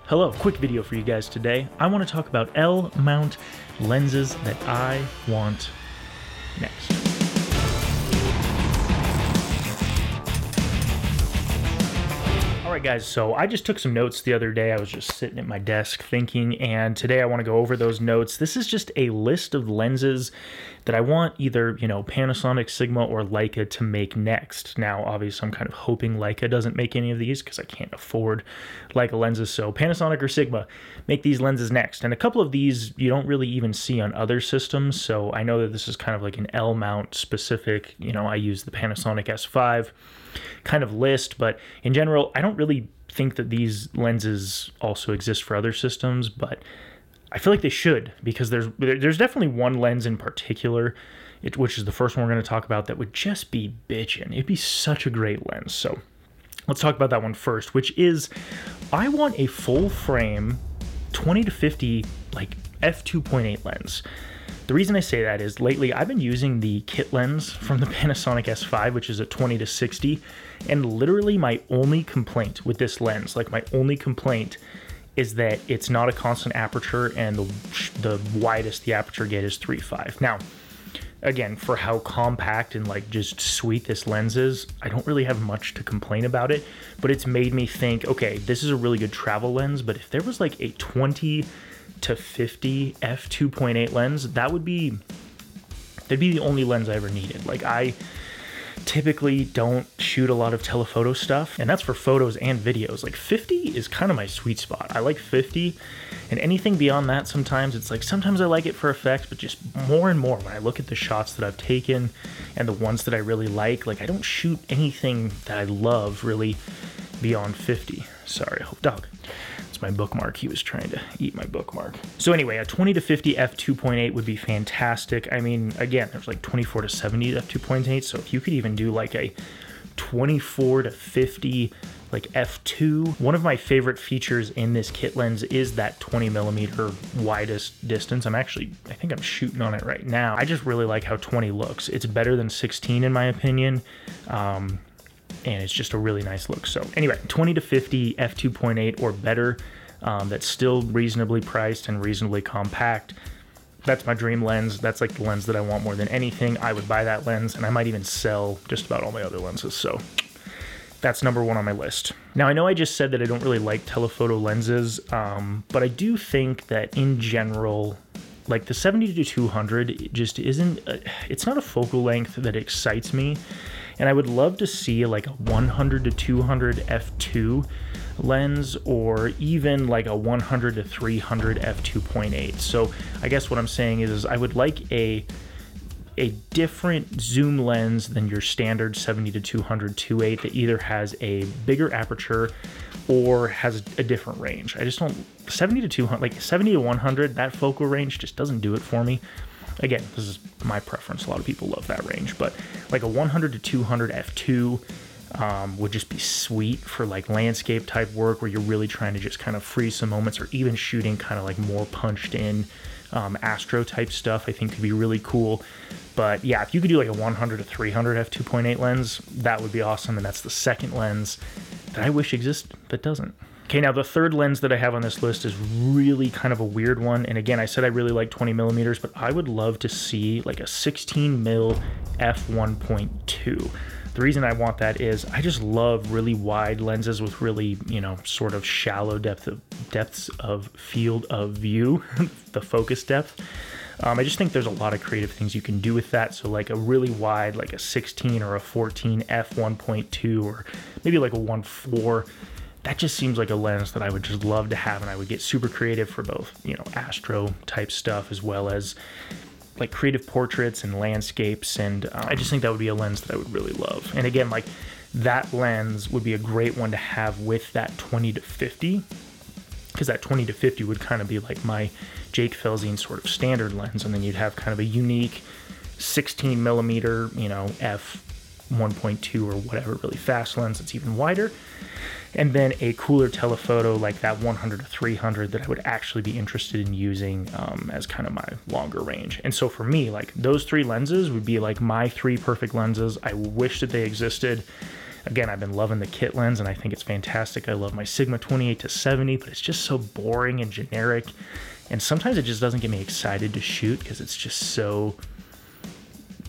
Hello, quick video for you guys today. I want to talk about L-mount lenses that I want next. Alright guys, so I just took some notes the other day. I was just sitting at my desk thinking, and today I want to go over those notes. This is just a list of lenses that I want either, Panasonic, Sigma, or Leica to make next. Now, obviously, I'm kind of hoping Leica doesn't make any of these because I can't afford Leica lenses. So Panasonic or Sigma, make these lenses next. And a couple of these you don't really even see on other systems. So I know that this is kind of like an L-mount specific. I use the Panasonic S5 kind of list, but in general, I don't really think that these lenses also exist for other systems, but I feel like they should, because there's definitely one lens in particular, which is the first one we're going to talk about, that would just be bitchin'. It'd be such a great lens. So let's talk about that one first, which is I want a full frame 20 to 50 like f2.8 lens. The reason I say that is lately I've been using the kit lens from the Panasonic S5, which is a 20 to 60, and literally my only complaint with this lens, is that it's not a constant aperture, and the widest the aperture get is 3.5. Now, again, for how compact and just sweet this lens is, I don't really have much to complain about it, but it's made me think, okay, this is a really good travel lens, but if there was like a 20 to 50 f2.8 lens, that'd be the only lens I ever needed. I typically don't shoot a lot of telephoto stuff, and that's for photos and videos. 50 is kind of my sweet spot. I like 50, and anything beyond that, sometimes I like it for effect, but just more and more when I look at the shots that I've taken and the ones that I really like I don't shoot anything that I love really beyond 50. Sorry, dog. It's my bookmark. He was trying to eat my bookmark. So anyway, a 20 to 50 f2.8 would be fantastic. I mean, again, there's 24 to 70 f2.8, so if you could even do a 24 to 50 f2. One of my favorite features in this kit lens is that 20 millimeter widest distance. I think I'm shooting on it right now. I just really like how 20 looks. It's better than 16 in my opinion. And it's just a really nice look. So anyway, 20 to 50 f2.8 or better, that's still reasonably priced and reasonably compact. That's my dream lens. That's the lens that I want more than anything. I would buy that lens, and I might even sell just about all my other lenses. So that's number one on my list. Now, I know I just said that I don't really like telephoto lenses, but I do think that in general, the 70 to 200 it just isn't, it's not a focal length that excites me. And I would love to see a 100 to 200 f2 lens, or even a 100 to 300 f2.8. So I guess what I'm saying is I would like a different zoom lens than your standard 70 to 200 2.8 that either has a bigger aperture or has a different range. I just don't, 70 to 200, 70 to 100, that focal range just doesn't do it for me. Again, this is my preference. A lot of people love that range, but a 100 to 200 f2 would just be sweet for landscape type work where you're really trying to just kind of freeze some moments, or even shooting kind of more punched in astro type stuff. I think could be really cool. But yeah, if you could do a 100 to 300 f2.8 lens, that would be awesome. And that's the second lens that I wish existed that doesn't. Okay, now the third lens that I have on this list is really kind of a weird one. And again, I said I really like 20 millimeters, but I would love to see a 16 mil f1.2. The reason I want that is I just love really wide lenses with really, sort of shallow depths of field of view, the focus depth. I just think there's a lot of creative things you can do with that. So a really wide, a 16 or a 14 f1.2, or maybe a 1.4. That just seems like a lens that I would just love to have, and I would get super creative for both, astro type stuff as well as creative portraits and landscapes. And I just think that would be a lens that I would really love. And again, that lens would be a great one to have with that 20 to 50, because that 20 to 50 would kind of be my Jake Felzine sort of standard lens, and then you'd have kind of a unique 16 millimeter, f1.2 or whatever really fast lens that's even wider, and then a cooler telephoto like that 100 to 300 that I would actually be interested in using as kind of my longer range. And so for me, those three lenses would be my three perfect lenses. I wish that they existed. Again, I've been loving the kit lens and I think it's fantastic. I love my Sigma 28-70, but it's just so boring and generic. And sometimes it just doesn't get me excited to shoot because it's just so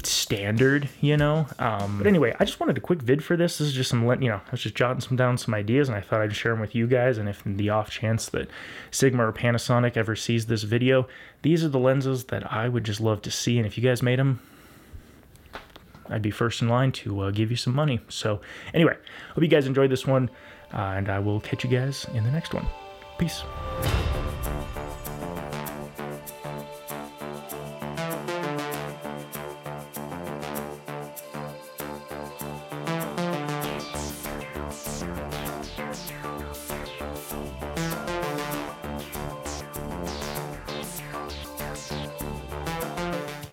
standard, you know. But anyway, I just wanted a quick vid for this. This is just some, you know, I was just jotting down some ideas and I thought I'd share them with you guys. And if in the off chance that Sigma or Panasonic ever sees this video, these are the lenses that I would just love to see. And if you guys made them, I'd be first in line to give you some money. So anyway, hope you guys enjoyed this one, and I will catch you guys in the next one. Peace.